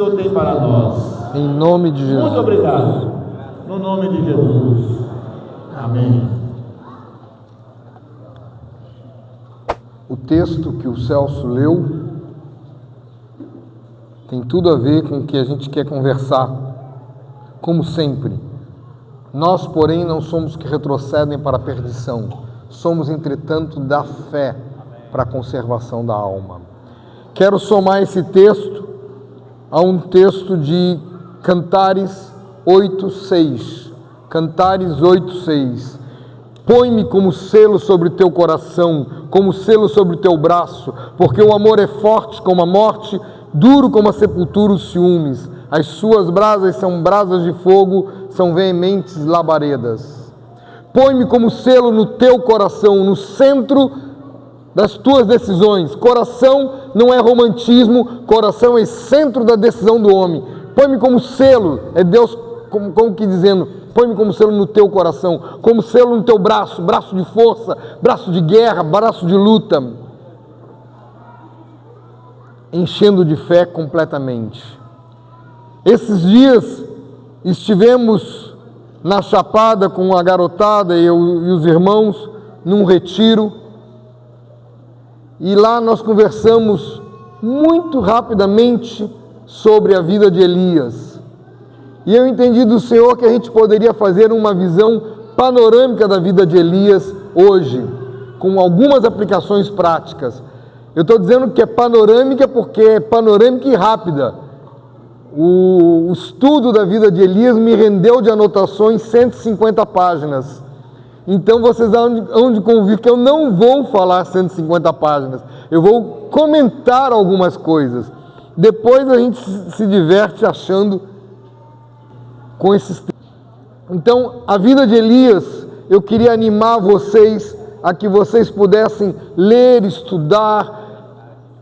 Senhor tem para nós. Em nome de Jesus. Muito obrigado. No nome de Jesus. Amém. O texto que o Celso leu tem tudo a ver com o que a gente quer conversar, como sempre. Nós, porém, não somos que retrocedem para a perdição, somos, entretanto, da fé para a conservação da alma. Quero somar esse texto a um texto de Cantares 8:6. Cantares 8:6. Põe-me como selo sobre o teu coração, como selo sobre o teu braço, porque o amor é forte como a morte, duro como a sepultura os ciúmes. As suas brasas são brasas de fogo, são veementes labaredas. Põe-me como selo no teu coração, no centro das tuas decisões. Coração não é romantismo, coração é centro da decisão do homem. Põe-me como selo, é Deus como que dizendo, põe-me como selo no teu coração, como selo no teu braço, braço de força, braço de guerra, braço de luta, enchendo de fé completamente. Esses dias estivemos na Chapada com a garotada e os irmãos num retiro, e lá nós conversamos muito rapidamente sobre a vida de Elias. E eu entendi do Senhor que a gente poderia fazer uma visão panorâmica da vida de Elias hoje, com algumas aplicações práticas. Eu estou dizendo que é panorâmica porque é panorâmica e rápida. O estudo da vida de Elias me rendeu de anotações 150 páginas. Então vocês hão de convir que eu não vou falar 150 páginas. Eu vou comentar algumas coisas. Depois a gente se diverte achando com esses temas. Então, a vida de Elias, eu queria animar vocês a que vocês pudessem ler, estudar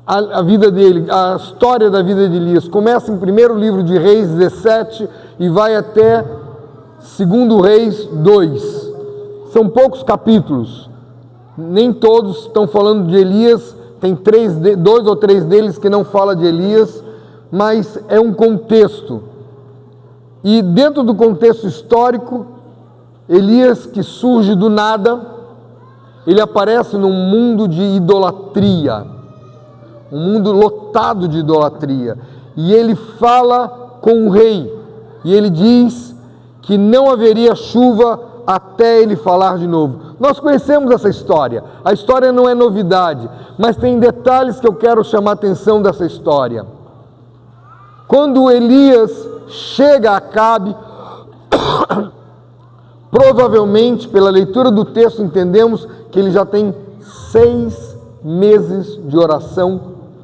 a vida dele, a história da vida de Elias. Começa em 1º livro de Reis 17 e vai até 2º Reis 2. São poucos capítulos, nem todos estão falando de Elias, tem 2 ou 3 deles que não falam de Elias, mas é um contexto. E dentro do contexto histórico, Elias, que surge do nada, ele aparece num mundo de idolatria, um mundo lotado de idolatria, e ele fala com o rei, e ele diz que não haveria chuva até ele falar de novo. Nós conhecemos essa história, a história não é novidade, mas tem detalhes que eu quero chamar a atenção dessa história. Quando Elias chega a Acabe, provavelmente, pela leitura do texto, entendemos que ele já tem 6 meses de oração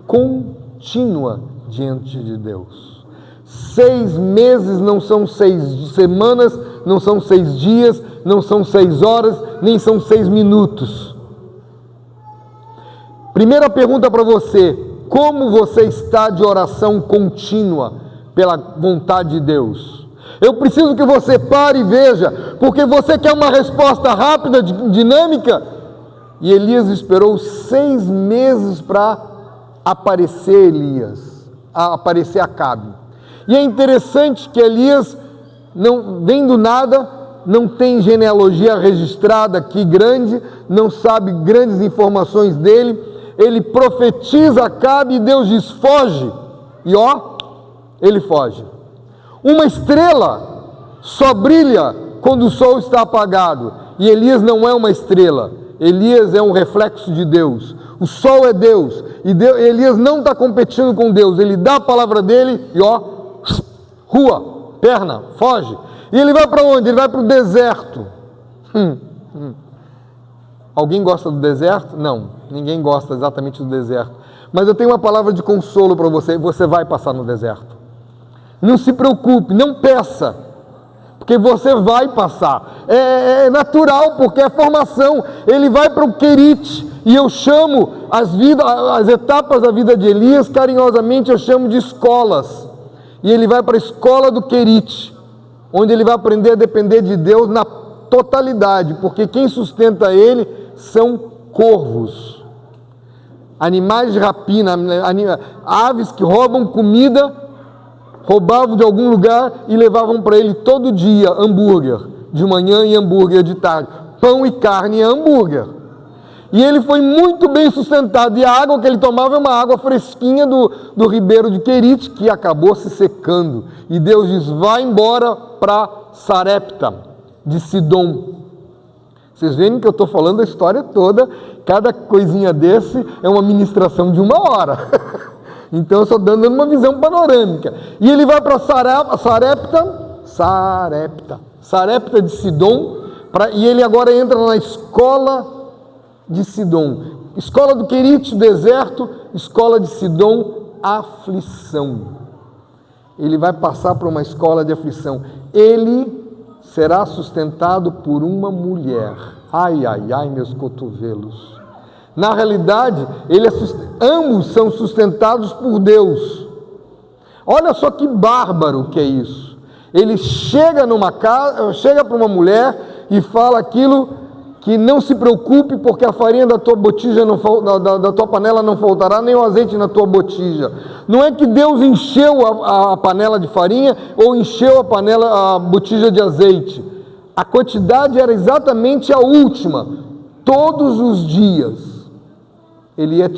contínua diante de Deus. 6 meses não são 6 semanas, não são 6 dias, não são 6 horas, nem são 6 minutos. Primeira pergunta para você: como você está de oração contínua pela vontade de Deus? Eu preciso que você pare e veja, porque você quer uma resposta rápida, dinâmica, e Elias esperou 6 meses para aparecer aparecer Acabe. E é interessante que Elias não vem do nada, não tem genealogia registrada aqui grande, não sabe grandes informações dele, ele profetiza Acabe e Deus diz: foge, e ele foge. Uma estrela só brilha quando o sol está apagado, e Elias não é uma estrela, Elias é um reflexo de Deus. O sol é Deus, e Elias não está competindo com Deus, ele dá a palavra dele e rua, perna, foge. E ele vai para onde? Ele vai para o deserto. Alguém gosta do deserto? Não, ninguém gosta exatamente do deserto. Mas eu tenho uma palavra de consolo para você: você vai passar no deserto. Não se preocupe, não peça, porque você vai passar. É natural, porque é formação. Ele vai para o Querite, e eu chamo as etapas da vida de Elias, carinhosamente eu chamo de escolas. E ele vai para a escola do Querite, onde ele vai aprender a depender de Deus na totalidade, porque quem sustenta ele são corvos, animais de rapina, aves que roubam comida roubavam de algum lugar e levavam para ele todo dia hambúrguer, de manhã e hambúrguer de tarde, pão e carne e hambúrguer. E ele foi muito bem sustentado, e a água que ele tomava é uma água fresquinha do ribeiro de Querite, que acabou se secando. E Deus diz: vai embora para Sarepta, de Sidom. Vocês veem que eu estou falando a história toda, cada coisinha desse é uma ministração de 1 hora. Então eu estou dando uma visão panorâmica. E ele vai para Sarepta de Sidom, e ele agora entra na escola de Sidom. Escola do Querite, deserto. Escola de Sidom, aflição. Ele vai passar por uma escola de aflição. Ele será sustentado por uma mulher. Ai, ai, ai, meus cotovelos. Na realidade, ambos são sustentados por Deus. Olha só que bárbaro que é isso. Ele chega para uma mulher e fala aquilo que: não se preocupe, porque a farinha da tua botija da tua panela não faltará, nem o azeite na tua botija. Não é que Deus encheu a panela de farinha ou encheu a botija de azeite. A quantidade era exatamente a última. Todos os dias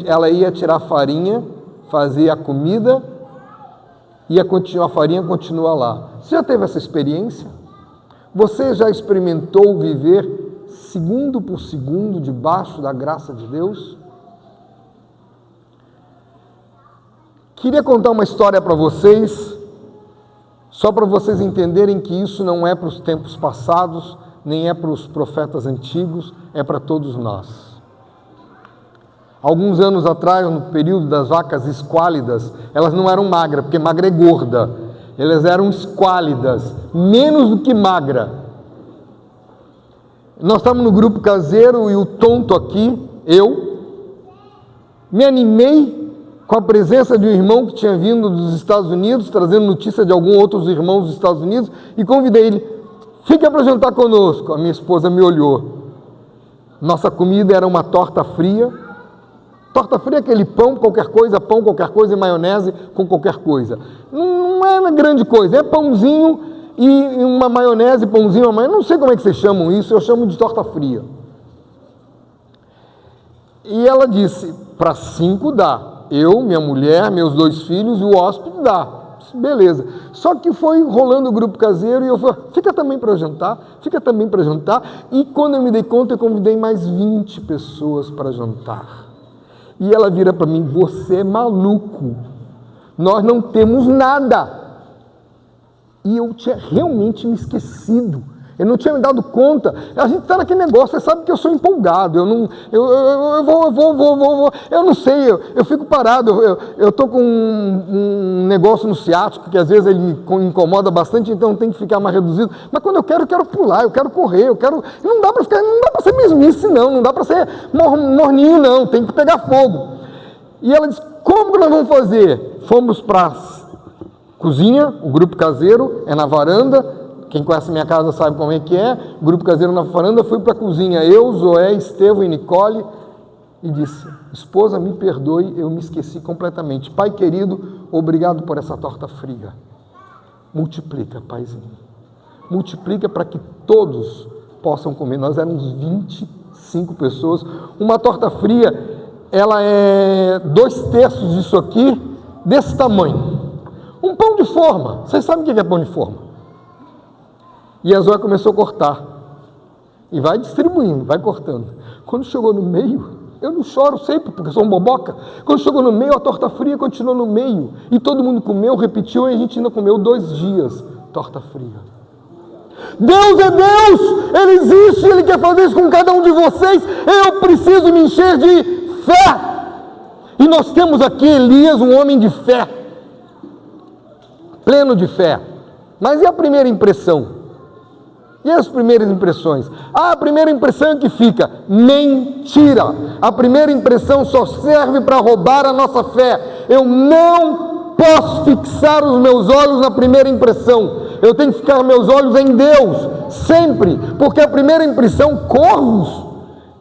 ela ia tirar a farinha, fazer a comida, e a farinha continua lá. Você já teve essa experiência? Você já experimentou viver segundo por segundo debaixo da graça de Deus? Queria contar uma história para vocês, só para vocês entenderem que isso não é para os tempos passados, nem é para os profetas antigos, é para todos nós. Alguns anos atrás, no período das vacas esquálidas, elas não eram magras, porque magra é gorda, elas eram esquálidas, menos do que magra. Nós estávamos no grupo caseiro e o tonto aqui, eu, me animei com a presença de um irmão que tinha vindo dos Estados Unidos, trazendo notícia de alguns outros irmãos dos Estados Unidos, e convidei ele: fica para jantar conosco. A minha esposa me olhou. Nossa comida era uma torta fria. Torta fria é aquele pão qualquer coisa e maionese com qualquer coisa. Não é grande coisa, é pãozinho e uma maionese, pãozinho, não sei como é que vocês chamam isso, eu chamo de torta fria. E ela disse: para 5 dá. Eu, minha mulher, meus 2 filhos e o hóspede dá. Beleza. Só que foi rolando o grupo caseiro e eu falei: fica também para jantar. E quando eu me dei conta, eu convidei mais 20 pessoas para jantar. E ela vira para mim: você é maluco, nós não temos nada. E eu tinha realmente me esquecido, eu não tinha me dado conta. A gente está naquele negócio, você sabe que eu sou empolgado, eu não sei, eu fico parado, eu estou com um negócio no ciático, que às vezes ele me incomoda bastante, então tem que ficar mais reduzido, mas quando eu quero pular, eu quero correr, não dá para ser mesmice não dá para ser morninho não, tem que pegar fogo. E ela disse: como que nós vamos fazer? Fomos para a cozinha, o grupo caseiro é na varanda. Quem conhece minha casa sabe como é que é. Grupo caseiro na varanda. Fui para a cozinha, eu, Zoé, Estevão e Nicole, e disse: esposa, me perdoe, eu me esqueci completamente. Pai querido, obrigado por essa torta fria. Multiplica, paizinho. Multiplica para que todos possam comer. Nós éramos 25 pessoas. Uma torta fria, ela é 2/3 disso aqui, desse tamanho. Um pão de forma. Vocês sabem o que é pão de forma? E a Zoé começou a cortar. E vai distribuindo, vai cortando. Quando chegou no meio, eu não choro sempre, porque sou um boboca. Quando chegou no meio, a torta fria continuou no meio. E todo mundo comeu, repetiu, e a gente ainda comeu 2 dias torta fria. Deus é Deus! Ele existe, Ele quer fazer isso com cada um de vocês. Eu preciso me encher de fé. E nós temos aqui Elias, um homem de fé. Pleno de fé. Mas e a primeira impressão? E as primeiras impressões? A primeira impressão é que fica: mentira. A primeira impressão só serve para roubar a nossa fé. Eu não posso fixar os meus olhos na primeira impressão. Eu tenho que ficar meus olhos em Deus, sempre. Porque a primeira impressão, corvos,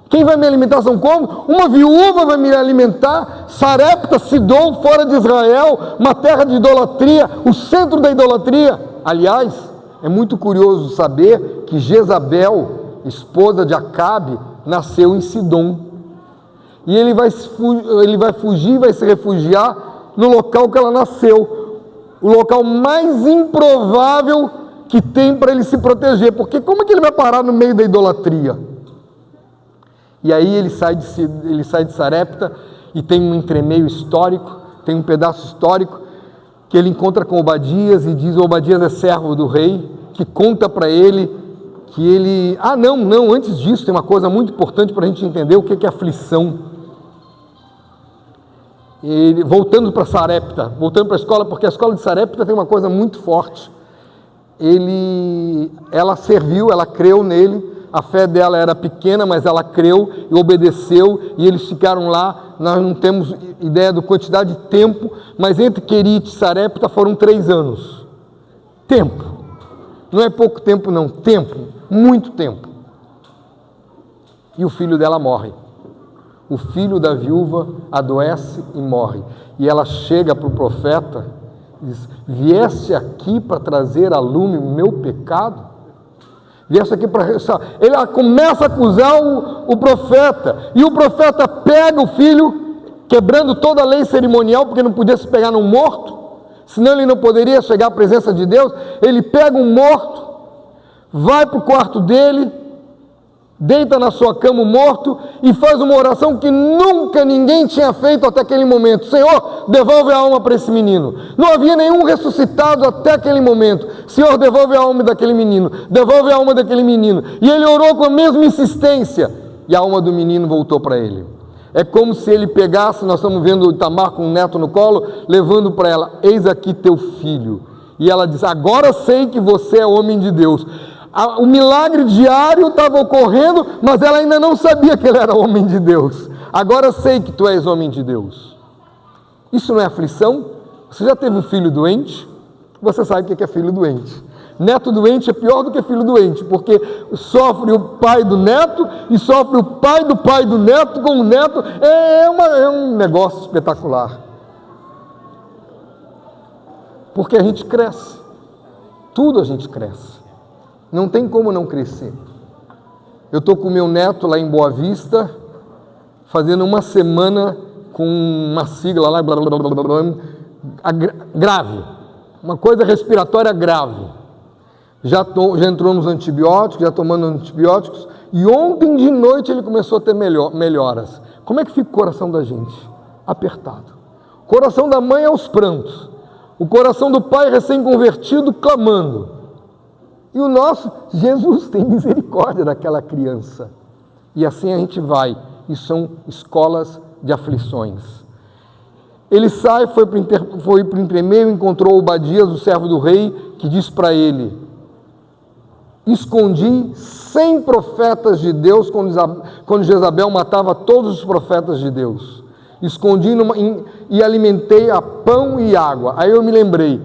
Quem vai me alimentar são como? Uma viúva vai me alimentar. Sarepta, Sidom, fora de Israel, uma terra de idolatria, o centro da idolatria. Aliás, é muito curioso saber que Jezabel, esposa de Acabe, nasceu em Sidom. E ele vai fugir, vai se refugiar no local que ela nasceu, o local mais improvável que tem para ele se proteger, porque como é que ele vai parar no meio da idolatria? E aí ele sai de Sarepta e tem um entremeio histórico, tem um pedaço histórico que ele encontra com Obadias e diz: Obadias é servo do rei, que conta para ele que ele... Não, antes disso tem uma coisa muito importante para a gente entender o que é aflição. Ele, voltando para Sarepta, voltando para a escola, porque a escola de Sarepta tem uma coisa muito forte. Ela serviu, ela creu nele, a fé dela era pequena, mas ela creu e obedeceu, e eles ficaram lá. Nós não temos ideia da quantidade de tempo, mas entre Querite e Sarepta foram 3 anos. Tempo. Não é pouco tempo não, tempo, muito tempo. E o filho dela morre. O filho da viúva adoece e morre. E ela chega para o profeta e diz: vieste aqui para trazer a lume o meu pecado? Viesse aqui para... Ele começa a acusar o profeta. E o profeta pega o filho, quebrando toda a lei cerimonial, porque não podia se pegar num morto, senão ele não poderia chegar à presença de Deus. Ele pega um morto, vai para o quarto dele, deita na sua cama o morto e faz uma oração que nunca ninguém tinha feito até aquele momento: Senhor, devolve a alma para esse menino. Não havia nenhum ressuscitado até aquele momento. Senhor, devolve a alma daquele menino, devolve a alma daquele menino. E ele orou com a mesma insistência e a alma do menino voltou para ele. É como se ele pegasse, nós estamos vendo o Itamar com o neto no colo, levando para ela: eis aqui teu filho. E ela diz: agora sei que você é homem de Deus. O milagre diário estava ocorrendo, mas ela ainda não sabia que ele era homem de Deus. Agora sei que tu és homem de Deus. Isso não é aflição? Você já teve um filho doente? Você sabe o que é filho doente. Neto doente é pior do que filho doente, porque sofre o pai do neto e sofre o pai do neto com o neto. É um negócio espetacular. Porque a gente cresce. Tudo a gente cresce. Não tem como não crescer. Eu estou com o meu neto lá em Boa Vista, fazendo uma semana com uma sigla lá, grave, uma coisa respiratória grave. Já entrou nos antibióticos, já tomando antibióticos, e ontem de noite ele começou a ter melhoras. Como é que fica o coração da gente? Apertado. O coração da mãe é aos prantos. O coração do pai recém-convertido clamando. E o nosso, Jesus tem misericórdia daquela criança. E assim a gente e são escolas de aflições. Ele sai, foi para o entremeio, encontrou Obadias, o servo do rei, que diz para ele: escondi 100 profetas de Deus quando Jezabel matava todos os profetas de Deus. Escondi e alimentei a pão e água. Aí eu me lembrei,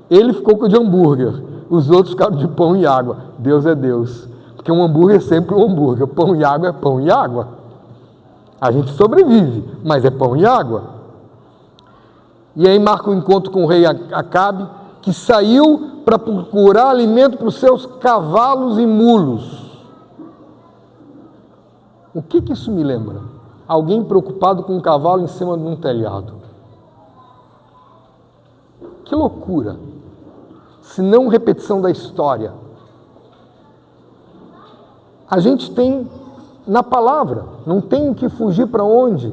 ele ficou com o de hambúrguer. Os outros ficaram de pão e água. Deus é Deus. Porque um hambúrguer é sempre um hambúrguer. Pão e água é pão e água. A gente sobrevive, mas é pão e água. E aí marca o encontro com o rei Acabe, que saiu para procurar alimento para os seus cavalos e mulos. O que isso me lembra? Alguém preocupado com um cavalo em cima de um telhado. Que loucura! Se não repetição da história. A gente tem na palavra, não tem que fugir para onde.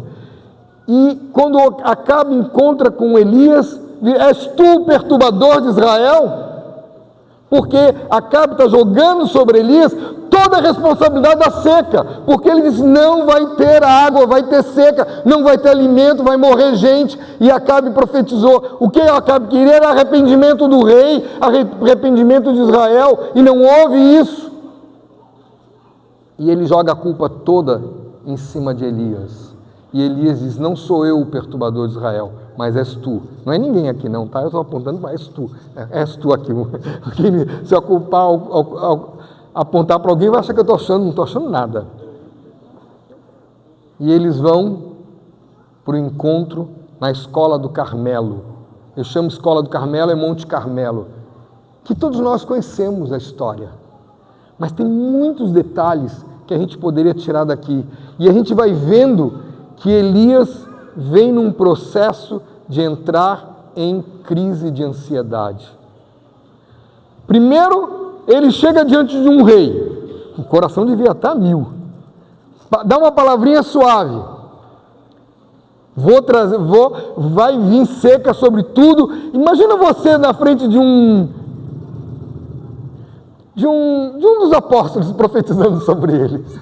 E quando Acabe encontra com Elias, és tu o perturbador de Israel? Porque Acabe está jogando sobre Elias toda a responsabilidade da seca, porque ele diz: não vai ter água, vai ter seca, não vai ter alimento, vai morrer gente. E Acabe profetizou. O que Acabe queria era arrependimento do rei, arrependimento de Israel, e não houve isso. E ele joga a culpa toda em cima de Elias. E Elias diz: não sou eu o perturbador de Israel, mas és tu. Não é ninguém aqui não, tá? Eu estou apontando, mas és tu aqui. Se eu culpar, apontar para alguém, vai achar que eu estou achando, não estou achando nada. e eles vão para o encontro na Escola do Carmelo. Eu chamo Escola do Carmelo, é Monte Carmelo, que todos nós conhecemos a história, mas tem muitos detalhes que a gente poderia tirar daqui, e a gente vai vendo que Elias vem num processo de entrar em crise de ansiedade. Primeiro, ele chega diante de um rei, o coração devia estar a mil, dá uma palavrinha suave, vai vir seca sobre tudo. Imagina você na frente de um dos apóstolos profetizando sobre eles.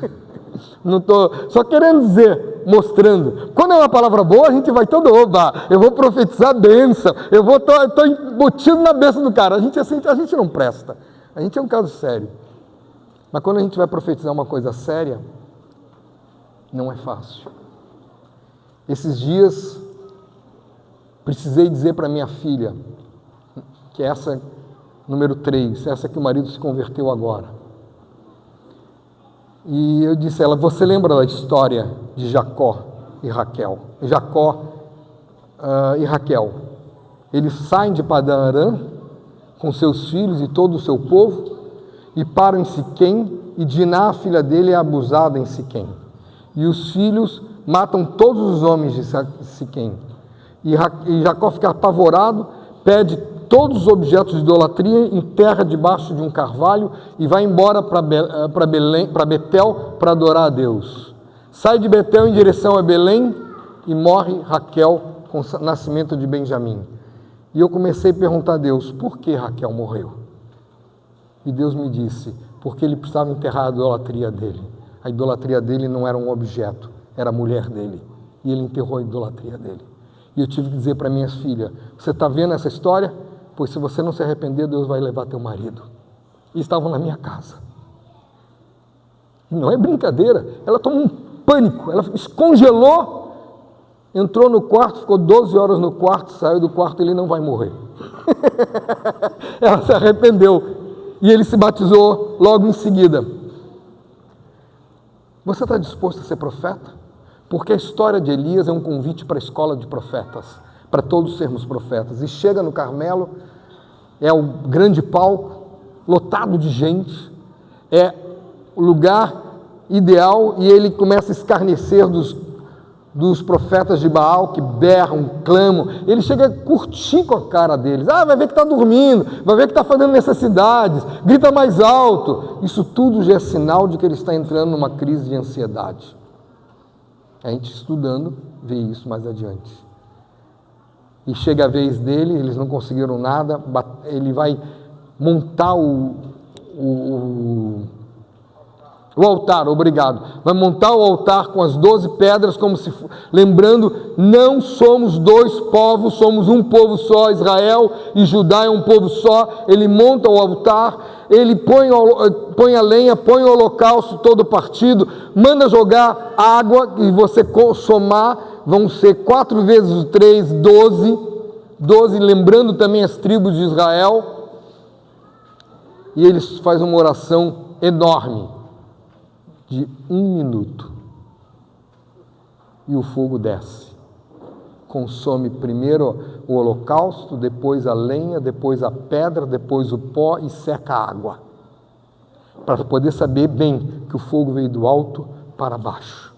Não estou só querendo dizer, mostrando. Quando é uma palavra boa, a gente vai todo, oba, eu vou profetizar a bênção, estou embutido na bênção do cara. A gente não presta, a gente é um caso sério. Mas quando a gente vai profetizar uma coisa séria, não é fácil. Esses dias, precisei dizer para minha filha, que é essa número 3, essa que o marido se converteu agora. E eu disse a ela, você lembra da história de Jacó e Raquel? Jacó e Raquel. Eles saem de Padã Arã com seus filhos e todo o seu povo e param em Siquém, e Diná, a filha dele, é abusada em Siquém. E os filhos matam todos os homens de Siquém. E Jacó fica apavorado, pede todos os objetos de idolatria, enterra debaixo de um carvalho e vai embora para Betel para adorar a Deus. Sai de Betel em direção a Belém e morre Raquel com o nascimento de Benjamim. E eu comecei a perguntar a Deus, por que Raquel morreu? E Deus me disse, porque ele precisava enterrar a idolatria dele. A idolatria dele não era um objeto, era a mulher dele. E ele enterrou a idolatria dele. E eu tive que dizer para minhas filhas, você está vendo essa história? Pois se você não se arrepender, Deus vai levar teu marido. E estavam na minha casa. E não é brincadeira, ela tomou um pânico, ela descongelou, entrou no quarto, ficou 12 horas no quarto, saiu do quarto, ele não vai morrer. Ela se arrependeu e ele se batizou logo em seguida. Você está disposto a ser profeta? Porque a história de Elias é um convite para a escola de profetas, para todos sermos profetas. E chega no Carmelo, é o grande palco, lotado de gente, é o lugar ideal, e ele começa a escarnecer dos profetas de Baal, que berram, clamam. Ele chega a curtir com a cara deles. Vai ver que está dormindo, vai ver que está fazendo necessidades, grita mais alto. Isso tudo já é sinal de que ele está entrando numa crise de ansiedade. A gente estudando vê isso mais adiante. E chega a vez dele, eles não conseguiram nada, ele vai montar o altar, obrigado. Vai montar o altar com as 12 pedras, como se lembrando, não somos dois povos, somos um povo só, Israel e Judá é um povo só. Ele monta o altar, ele põe a lenha, põe o holocausto todo partido, manda jogar água, e você somar, vão ser 4 vezes 3, 12, lembrando também as tribos de Israel. E eles fazem uma oração enorme, de 1 minuto, e o fogo desce, consome primeiro o holocausto, depois a lenha, depois a pedra, depois o pó e seca a água, para poder saber bem que o fogo veio do alto para baixo.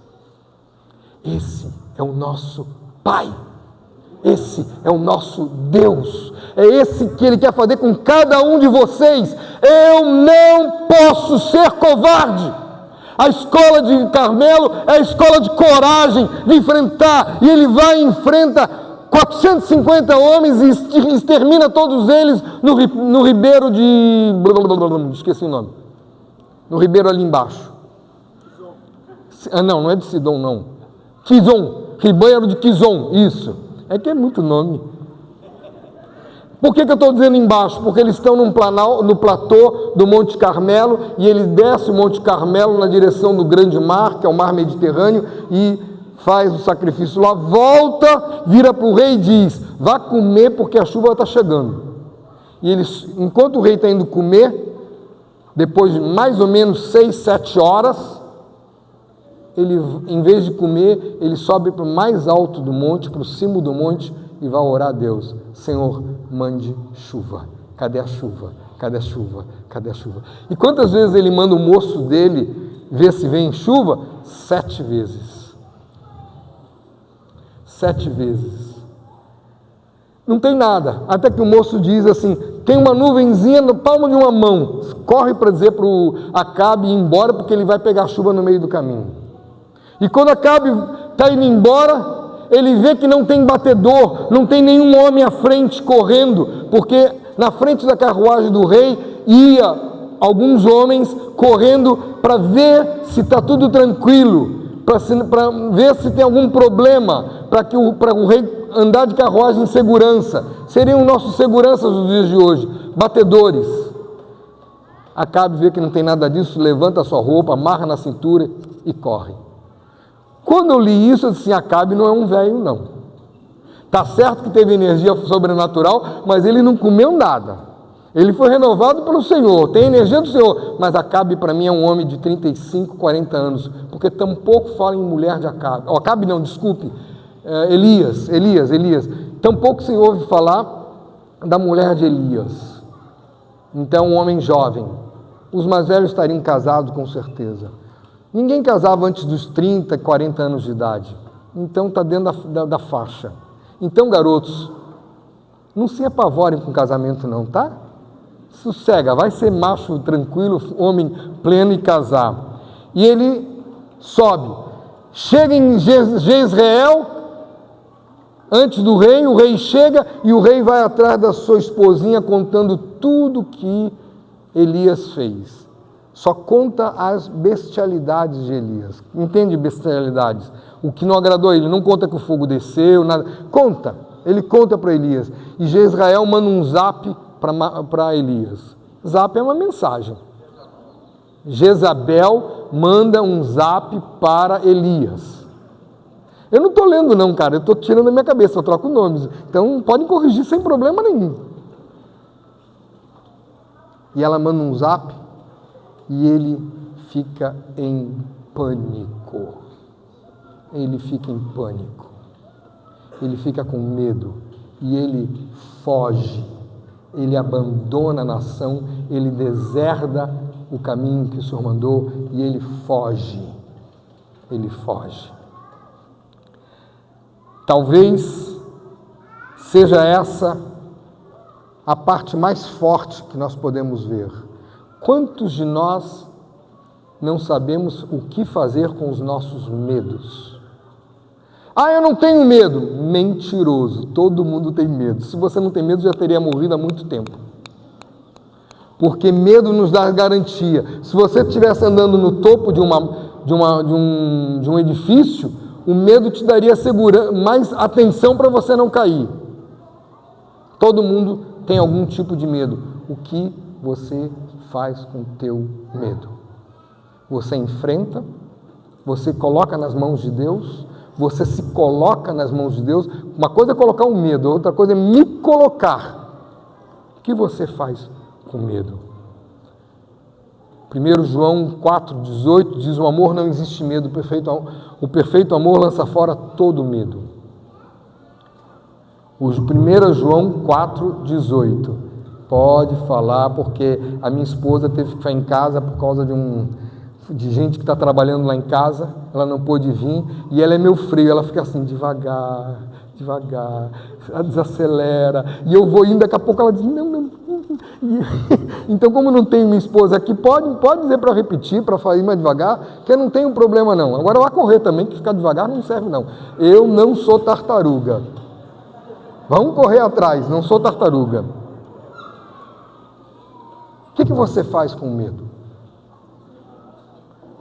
Esse é o nosso Pai, esse é o nosso Deus, é esse que Ele quer fazer com cada um de vocês. Eu não posso ser covarde. A escola de Carmelo é a escola de coragem, de enfrentar, e ele vai e enfrenta 450 homens e extermina todos eles no ribeiro de... esqueci o nome. No ribeiro ali embaixo. Não é de Sidom, não. Quizon, ribeiro de Quizon, isso. É que é muito nome. Por que eu estou dizendo embaixo? Porque eles estão no platô do Monte Carmelo, e ele desce o Monte Carmelo na direção do grande mar, que é o mar Mediterrâneo, e faz o sacrifício lá, volta, vira para o rei e diz, vá comer porque a chuva está chegando. E eles, enquanto o rei está indo comer, depois de mais ou menos 6, 7 horas, ele, em vez de comer, ele sobe para o mais alto do monte, para o cimo do monte, e vai orar a Deus: Senhor, mande chuva. Cadê a chuva? Cadê a chuva? Cadê a chuva? E quantas vezes ele manda o moço dele ver se vem chuva? 7 vezes. 7 vezes. Não tem nada. Até que o moço diz assim: tem uma nuvenzinha na palma de uma mão. Corre para dizer para o Acabe ir embora, porque ele vai pegar chuva no meio do caminho. E quando Acabe está indo embora, ele vê que não tem batedor, não tem nenhum homem à frente correndo, porque na frente da carruagem do rei ia alguns homens correndo para ver se está tudo tranquilo, para ver se tem algum problema, para o rei andar de carruagem em segurança. Seriam nossos seguranças nos dias de hoje, batedores. Acabe vê que não tem nada disso, levanta a sua roupa, amarra na cintura e corre. Quando eu li isso, eu disse: Acabe não é um velho, não. Está certo que teve energia sobrenatural, mas ele não comeu nada. Ele foi renovado pelo Senhor, tem energia do Senhor, mas Acabe para mim é um homem de 35, 40 anos, porque tampouco fala em mulher de Acabe. Acabe não, desculpe, Elias. Tampouco se ouve falar da mulher de Elias. Então, um homem jovem. Os mais velhos estariam casados com certeza. Ninguém casava antes dos 30, 40 anos de idade. Então está dentro da faixa. Então, garotos, não se apavorem com casamento não, tá? Sossega, vai ser macho tranquilo, homem pleno e casar. E ele sobe, chega em Jezreel, antes do rei, o rei chega e o rei vai atrás da sua esposinha contando tudo que Elias fez. Só conta as bestialidades de Elias. Entende bestialidades? O que não agradou a ele. Não conta que o fogo desceu, nada. Conta. Ele conta para Elias. E Jezreel manda um zap para Elias. Zap é uma mensagem. Jezabel manda um zap para Elias. Eu não estou lendo não, cara. Eu estou tirando da minha cabeça. Eu troco nomes. Então podem corrigir sem problema nenhum. E ela manda um zap. E ele fica em pânico. Ele fica em pânico. Ele fica com medo. E ele foge. Ele abandona a nação. Ele deserda o caminho que o Senhor mandou. E ele foge. Ele foge. Talvez seja essa a parte mais forte que nós podemos ver. Quantos de nós não sabemos o que fazer com os nossos medos? Ah, eu não tenho medo. Mentiroso, todo mundo tem medo. Se você não tem medo, já teria morrido há muito tempo. Porque medo nos dá garantia. Se você estivesse andando no topo de um edifício, o medo te daria mais atenção para você não cair. Todo mundo tem algum tipo de medo. O que você faz com o teu medo? Você enfrenta, você coloca nas mãos de Deus, você se coloca nas mãos de Deus. Uma coisa é colocar um medo, outra coisa é me colocar. O que você faz com medo? 1 João 4,18 diz: o amor não existe medo, o perfeito amor lança fora todo medo. 1 João 4,18. Pode falar, porque a minha esposa teve que ficar em casa por causa de gente que está trabalhando lá em casa, ela não pôde vir, e ela é meu freio, ela fica assim, devagar, ela desacelera, e eu vou indo, daqui a pouco ela diz, não. Então, como não tenho minha esposa aqui, pode dizer para repetir, para ir mais devagar, que eu não tenho problema não. Agora vai correr também, que ficar devagar não serve não. Eu não sou tartaruga. Vamos correr atrás, não sou tartaruga. O que você faz com medo?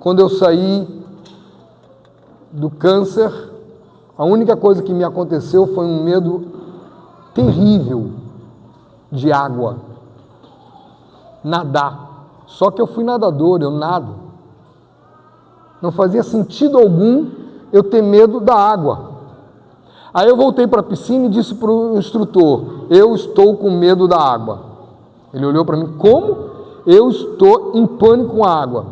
Quando eu saí do câncer, a única coisa que me aconteceu foi um medo terrível de água. Nadar. Só que eu fui nadador, eu nado. Não fazia sentido algum eu ter medo da água. Aí eu voltei para a piscina e disse para o instrutor: eu estou com medo da água. Ele olhou para mim: como? Eu estou em pânico com a água.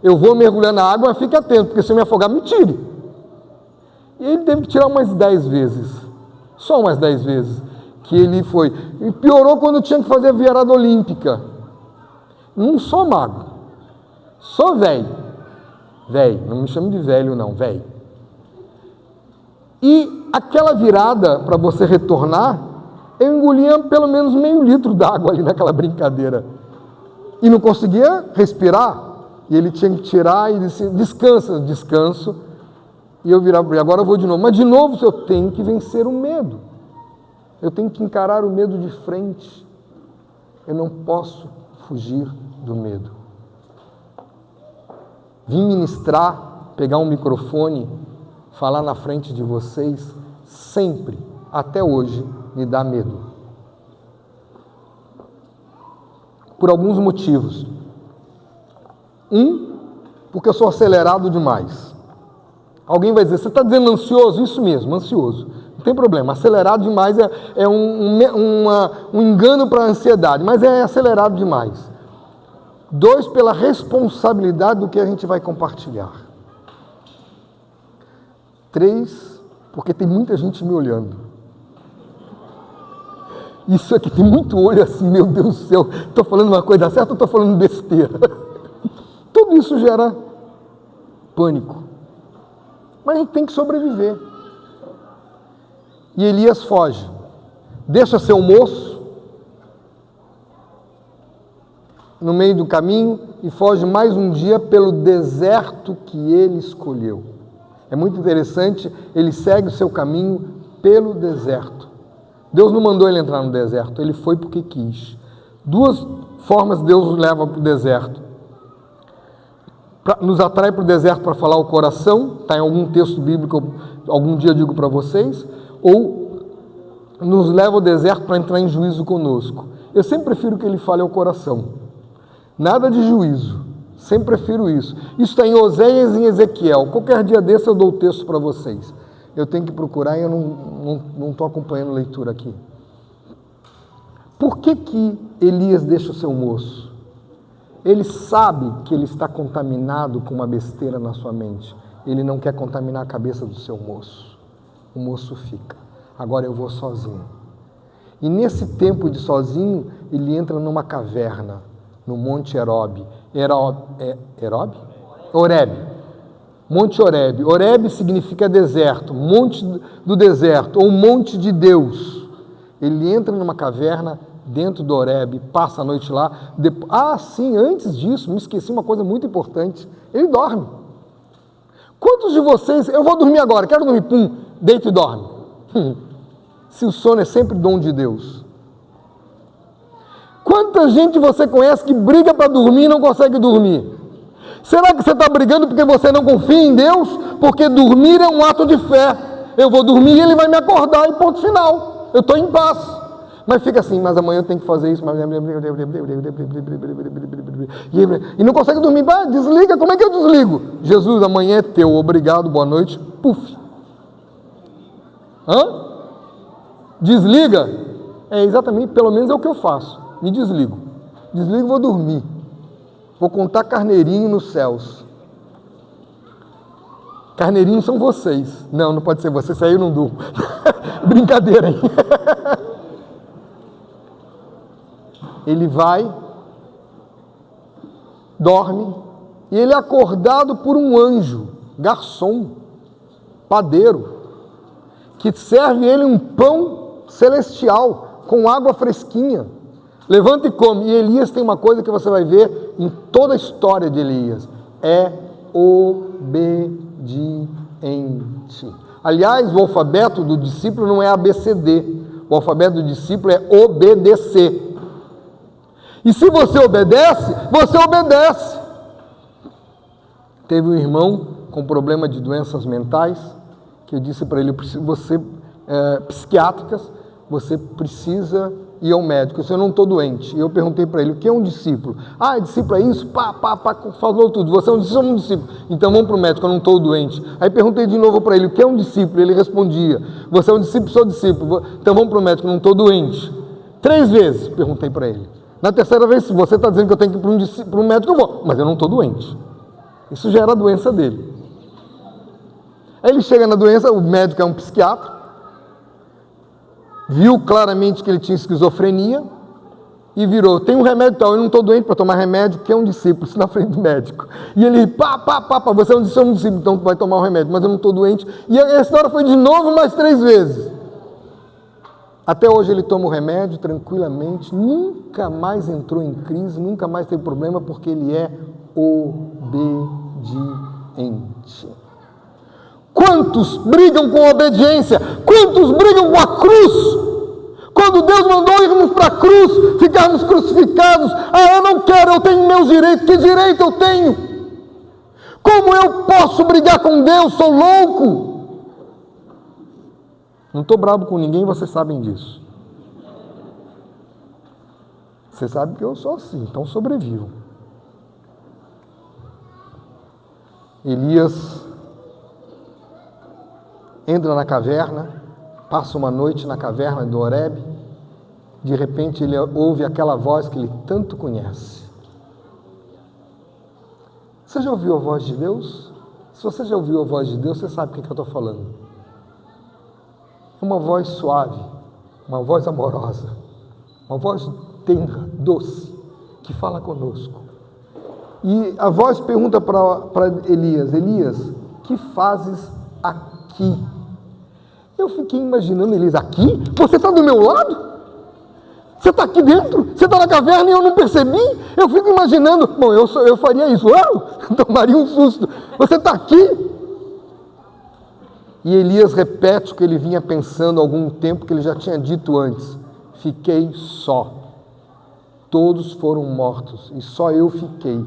Eu vou mergulhar na água, mas fique atento, porque se eu me afogar, me tire. E ele teve que tirar umas 10 vezes, só umas 10 vezes, que ele foi. E piorou quando tinha que fazer a virada olímpica. Não sou mago, sou velho. Velho, não me chame de velho não, velho. E aquela virada, para você retornar, eu engolia pelo menos meio litro d'água ali naquela brincadeira. E não conseguia respirar. E ele tinha que tirar e disse, descansa, descanso. E eu virava, e agora eu vou de novo. Mas de novo eu tenho que vencer o medo. Eu tenho que encarar o medo de frente. Eu não posso fugir do medo. Vim ministrar, pegar um microfone, falar na frente de vocês, sempre, até hoje, me dá medo. Por alguns motivos. Porque eu sou acelerado demais. Alguém vai dizer, você está dizendo ansioso? Isso mesmo, ansioso. Não tem problema, acelerado demais é um engano para a ansiedade, mas é acelerado demais. 2, pela responsabilidade do que a gente vai compartilhar. 3, porque tem muita gente me olhando. Isso aqui tem muito olho assim, meu Deus do céu, estou falando uma coisa certa ou estou falando besteira? Tudo isso gera pânico. Mas a gente tem que sobreviver. E Elias foge. Deixa seu moço no meio do caminho e foge mais um dia pelo deserto que ele escolheu. É muito interessante, ele segue o seu caminho pelo deserto. Deus não mandou ele entrar no deserto, ele foi porque quis. 2 formas Deus nos leva para o deserto. Nos atrai para o deserto para falar o coração, está em algum texto bíblico, algum dia eu digo para vocês, ou nos leva ao deserto para entrar em juízo conosco. Eu sempre prefiro que ele fale ao coração. Nada de juízo, sempre prefiro isso. Isso está em Oséias e em Ezequiel. Qualquer dia desse eu dou o texto para vocês. Eu tenho que procurar e eu não estou acompanhando a leitura aqui. Por que Elias deixa o seu moço? Ele sabe que ele está contaminado com uma besteira na sua mente. Ele não quer contaminar a cabeça do seu moço. O moço fica. Agora eu vou sozinho. E nesse tempo de sozinho, ele entra numa caverna, no Monte Horebe. Horebe. Monte Horebe. Horebe significa deserto, monte do deserto, ou monte de Deus. Ele entra numa caverna dentro do Horebe, passa a noite lá. Sim, antes disso, me esqueci uma coisa muito importante. Ele dorme. Quantos de vocês, eu vou dormir agora, quero dormir, deita e dorme. Se o sono é sempre dom de Deus. Quanta gente você conhece que briga para dormir e não consegue dormir? Será que você está brigando porque você não confia em Deus? Porque dormir é um ato de fé. Eu vou dormir e ele vai me acordar e ponto final. Eu estou em paz. Mas fica assim, mas amanhã eu tenho que fazer isso. E não consegue dormir. Desliga, como é que eu desligo? Jesus, amanhã é teu, obrigado, boa noite. Puf. Desliga? É exatamente, pelo menos é o que eu faço. Me desligo. Desligo e vou dormir. Vou contar carneirinho nos céus. Carneirinhos são vocês. Não pode ser você, isso aí eu não durmo. Brincadeira, hein? Ele vai, dorme, e ele é acordado por um anjo, garçom, padeiro, que serve ele um pão celestial, com água fresquinha. Levanta e come. E Elias tem uma coisa que você vai ver em toda a história de Elias. É obediente. Aliás, o alfabeto do discípulo não é ABCD. O alfabeto do discípulo é obedecer. E se você obedece, você obedece. Teve um irmão com problema de doenças mentais, que eu disse para ele, psiquiátricas, você precisa ir ao médico, eu não estou doente. E eu perguntei para ele, o que é um discípulo? Discípulo é isso? Falou tudo, você é um discípulo? Então vamos para o médico, eu não estou doente. Aí perguntei de novo para ele, o que é um discípulo? Ele respondia, você é um discípulo, sou discípulo. Então vamos para o médico, eu não estou doente. 3 vezes perguntei para ele. Na terceira vez, se você está dizendo que eu tenho que ir para um médico, eu vou, mas eu não estou doente. Isso já era a doença dele. Aí ele chega na doença, o médico é um psiquiatra, viu claramente que ele tinha esquizofrenia e virou, tem um remédio tal, eu não estou doente para tomar remédio, que é um discípulo, isso na frente do médico. E ele, você é um discípulo, então tu vai tomar o remédio, mas eu não estou doente. E a história foi de novo mais 3 vezes. Até hoje ele toma o remédio tranquilamente, nunca mais entrou em crise, nunca mais teve problema, porque ele é obediente. Quantos brigam com a obediência? Quantos brigam com a cruz? Quando Deus mandou irmos para a cruz, ficarmos crucificados, eu não quero, eu tenho meus direitos. Que direito eu tenho? Como eu posso brigar com Deus? Sou louco. Não estou bravo com ninguém, vocês sabem disso. Vocês sabem que eu sou assim, então sobrevivo. Elias entra na caverna, passa uma noite na caverna do Horebe, de repente ele ouve aquela voz que ele tanto conhece. Você já ouviu a voz de Deus? Se você já ouviu a voz de Deus, você sabe o que eu estou falando. Uma voz suave, uma voz amorosa, uma voz tenra, doce, que fala conosco. E a voz pergunta para Elias, Elias, que fazes aqui? Eu fiquei imaginando, Elias, aqui? Você está do meu lado? Você está aqui dentro? Você está na caverna e eu não percebi? Eu fico imaginando, bom, eu faria isso, tomaria um susto. Você está aqui? E Elias repete o que ele vinha pensando há algum tempo, que ele já tinha dito antes. Fiquei só. Todos foram mortos e só eu fiquei.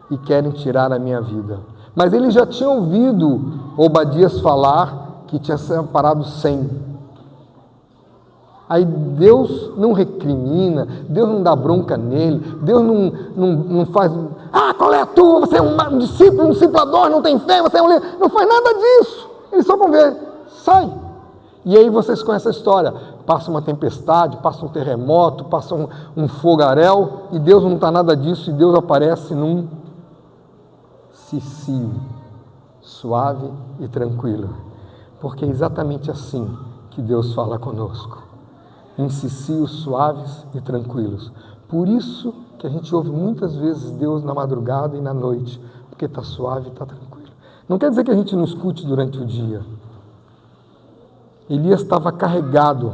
E querem tirar a minha vida. Mas ele já tinha ouvido Obadias falar que tinha separado 100. Aí Deus não recrimina, Deus não dá bronca nele, Deus não faz, qual é a tua? Você é um discípulo, um discipulador, não tem fé, você é um líder. Não faz nada disso. Ele só convém, sai. E aí vocês conhecem a história. Passa uma tempestade, passa um terremoto, passa um fogaréu, e Deus não está nada disso, e Deus aparece num cicio, suave e tranquilo. Porque é exatamente assim que Deus fala conosco. Em cicios suaves e tranquilos. Por isso que a gente ouve muitas vezes Deus na madrugada e na noite, porque está suave e está tranquilo. Não quer dizer que a gente não escute durante o dia. Elias estava carregado,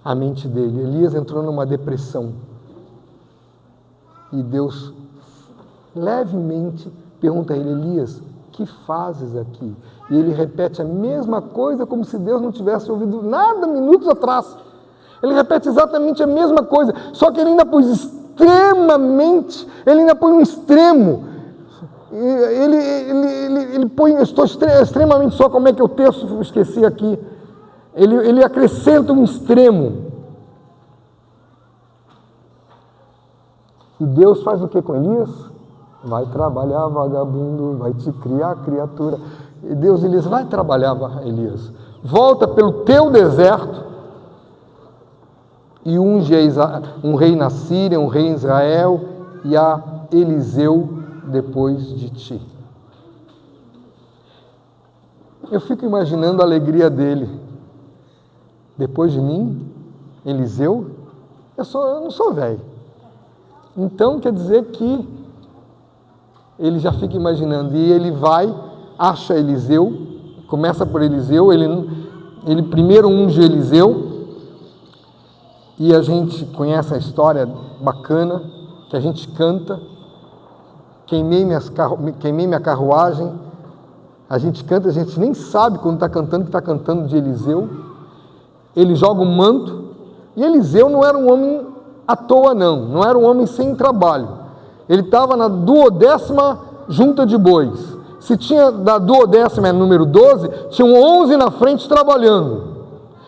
a mente dele. Elias entrou numa depressão. E Deus levemente pergunta a ele, Elias, que fazes aqui? E ele repete a mesma coisa, como se Deus não tivesse ouvido nada minutos atrás. Ele repete exatamente a mesma coisa, só que ele ainda pôs extremamente, ele ainda põe um extremo. Ele põe, eu estou extremamente só, como é que é o texto? Esqueci aqui. Ele acrescenta um extremo. E Deus faz o que com Elias? Vai trabalhar, vagabundo, vai te criar, criatura. E Deus, Elias, vai trabalhar, Elias. Volta pelo teu deserto e unge um rei na Síria, um rei em Israel, e a Eliseu depois de ti. Eu fico imaginando a alegria dele. Depois de mim, Eliseu, eu não sou velho. Então quer dizer que ele já fica imaginando, e ele vai, acha Eliseu, começa por Eliseu, ele primeiro unge Eliseu, e a gente conhece a história bacana, que a gente canta, queimei minha carruagem, a gente canta, a gente nem sabe quando está cantando, que está cantando de Eliseu. Ele joga um manto, e Eliseu não era um homem à toa não era um homem sem trabalho. Ele estava na 12ª junta de bois. Se tinha da 12ª, é número 12, tinham 11 na frente trabalhando.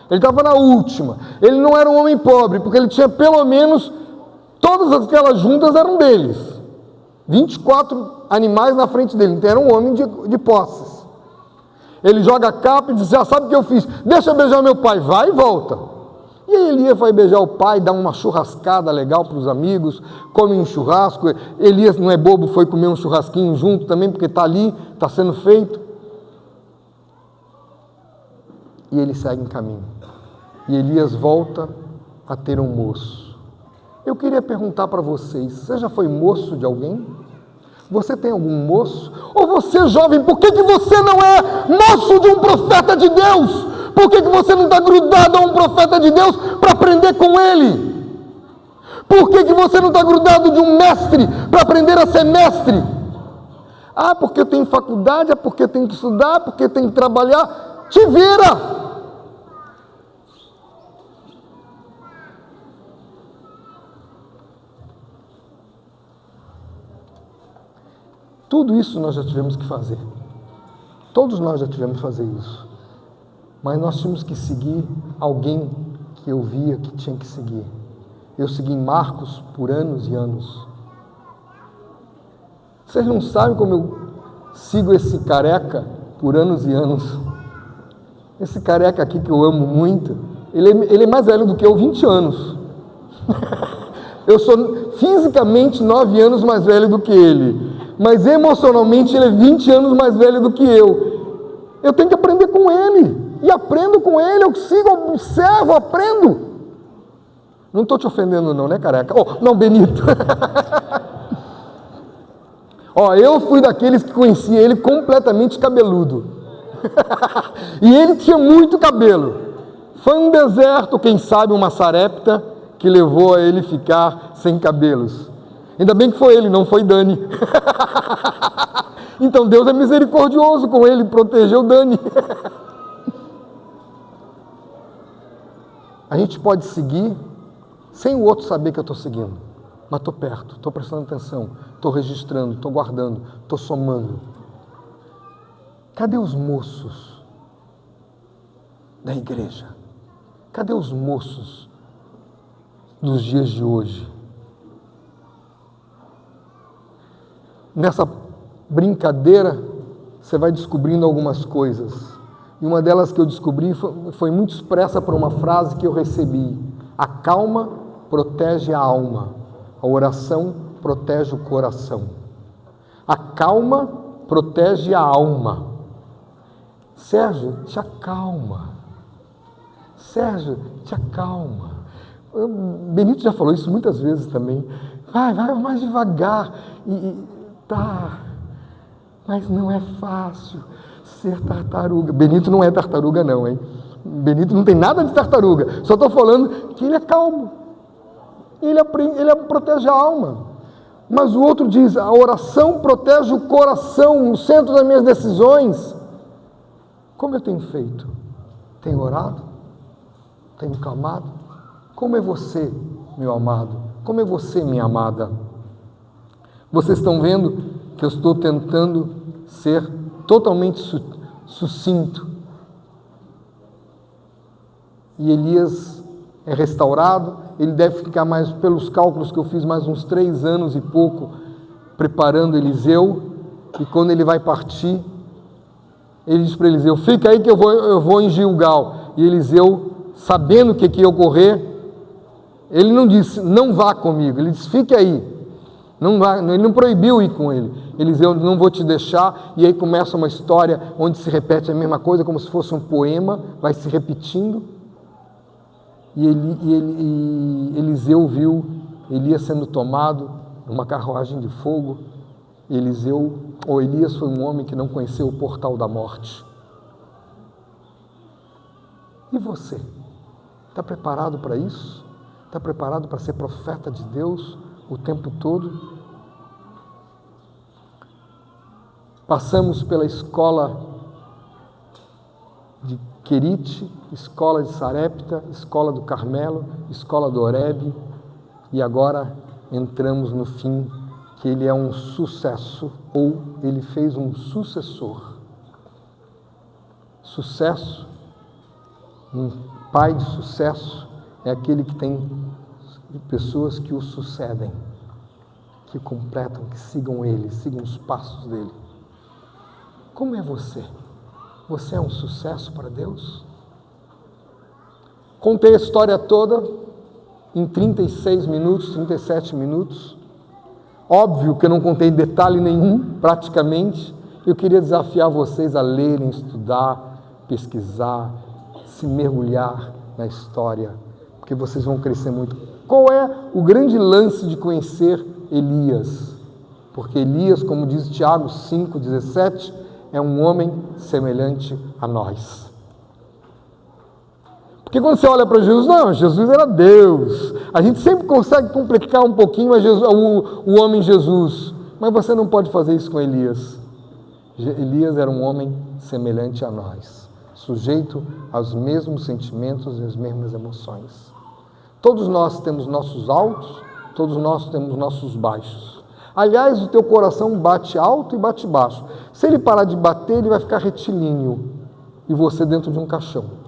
Ele estava na última. Ele não era um homem pobre, porque ele tinha pelo menos, todas aquelas juntas eram deles. 24 animais na frente dele, então era um homem de posses. Ele joga a capa e diz, já sabe o que eu fiz? Deixa eu beijar meu pai, vai e volta. E E aí Elias vai beijar o pai, dá uma churrascada legal para os amigos, come um churrasco. Elias não é bobo, foi comer um churrasquinho junto também, porque está ali, está sendo feito. E ele segue em caminho. E Elias volta a ter um moço. Eu queria perguntar para vocês, você já foi moço de alguém? Você tem algum moço? Ou você, jovem, por que você não é moço de um profeta de Deus? Por que você não está grudado a um profeta de Deus para aprender com ele? Por que você não está grudado de um mestre para aprender a ser mestre? Ah, porque eu tenho faculdade, é porque eu tenho que estudar, porque eu tenho que trabalhar. Te vira! Tudo isso nós já tivemos que fazer. Todos nós já tivemos que fazer isso. Mas nós tínhamos que seguir alguém que eu via que tinha que seguir. Eu segui Marcos por anos e anos. Vocês não sabem como eu sigo esse careca por anos e anos. Esse careca aqui que eu amo muito, ele é mais velho do que eu, 20 anos. Eu sou fisicamente 9 anos mais velho do que ele. Mas emocionalmente ele é 20 anos mais velho do que eu. Eu tenho que aprender com ele. E aprendo com ele, eu sigo, observo, aprendo. Não estou te ofendendo não, né, careca? Oh, não, Benito. Eu fui daqueles que conheci ele completamente cabeludo. E ele tinha muito cabelo. Foi um deserto, quem sabe uma sarepta, que levou a ele ficar sem cabelos. Ainda bem que foi ele, não foi Dani. Então Deus é misericordioso com ele, protegeu Dani. A gente pode seguir sem o outro saber que eu estou seguindo, mas estou perto, estou prestando atenção, estou registrando, estou guardando, estou somando. Cadê os moços da igreja? Cadê os moços dos dias de hoje? Nessa brincadeira, você vai descobrindo algumas coisas. E uma delas que eu descobri foi muito expressa por uma frase que eu recebi. A calma protege a alma. A oração protege o coração. A calma protege a alma. Sérgio, te acalma. Sérgio, te acalma. Benito já falou isso muitas vezes também. Vai mais devagar. Tá, mas não é fácil ser tartaruga. Benito não é tartaruga não, hein? Benito não tem nada de tartaruga. Só estou falando que ele é calmo. Ele protege a alma. Mas o outro diz, a oração protege o coração, o centro das minhas decisões. Como eu tenho feito? Tenho orado? Tenho clamado? Como é você, meu amado? Como é você, minha amada? Vocês estão vendo que eu estou tentando ser totalmente sucinto. E Elias é restaurado, ele deve ficar mais, pelos cálculos que eu fiz, mais uns 3 anos e pouco, preparando Eliseu, e quando ele vai partir, ele diz para Eliseu, fica aí que eu vou em Gilgal. E Eliseu, sabendo o que ia ocorrer, ele não disse, não vá comigo, ele disse, fique aí. Ele não proibiu ir com ele. Eliseu, não vou te deixar. E aí começa uma história onde se repete a mesma coisa, como se fosse um poema, vai se repetindo. E Eliseu viu Elias sendo tomado numa carruagem de fogo. Elias foi um homem que não conheceu o portal da morte. E você? Está preparado para isso? Está preparado para ser profeta de Deus o tempo todo? Passamos pela escola de Querite, escola de Sarepta, escola do Carmelo, escola do Horebe, e agora entramos no fim, que ele é um sucesso, ou ele fez um sucessor. Sucesso, um pai de sucesso, é aquele que tem pessoas que o sucedem, que completam, que sigam ele, sigam os passos dele. Como é você? Você é um sucesso para Deus? Contei a história toda em 36 minutos, 37 minutos. Óbvio que eu não contei detalhe nenhum, praticamente. Eu queria desafiar vocês a lerem, estudar, pesquisar, se mergulhar na história, porque vocês vão crescer muito. Qual é o grande lance de conhecer Elias? Porque Elias, como diz Tiago 5,17, é um homem semelhante a nós. Porque quando você olha para Jesus, não, Jesus era Deus. A gente sempre consegue complicar um pouquinho o homem Jesus, mas você não pode fazer isso com Elias. Elias era um homem semelhante a nós, sujeito aos mesmos sentimentos e às mesmas emoções. Todos nós temos nossos altos, todos nós temos nossos baixos. Aliás, o teu coração bate alto e bate baixo. Se ele parar de bater, ele vai ficar retilíneo e você dentro de um caixão.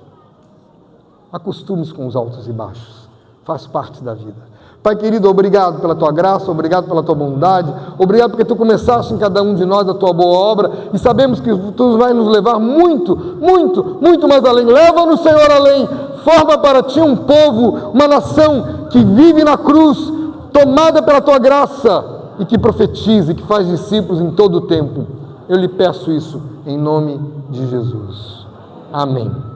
Acostume-se com os altos e baixos, faz parte da vida. Pai querido, obrigado pela tua graça, obrigado pela tua bondade, obrigado porque tu começaste em cada um de nós a tua boa obra e sabemos que tu vai nos levar muito, muito, muito mais além. Leva-nos, Senhor, além, forma para ti um povo, uma nação que vive na cruz, tomada pela tua graça e que profetize, que faz discípulos em todo o tempo. Eu lhe peço isso em nome de Jesus. Amém.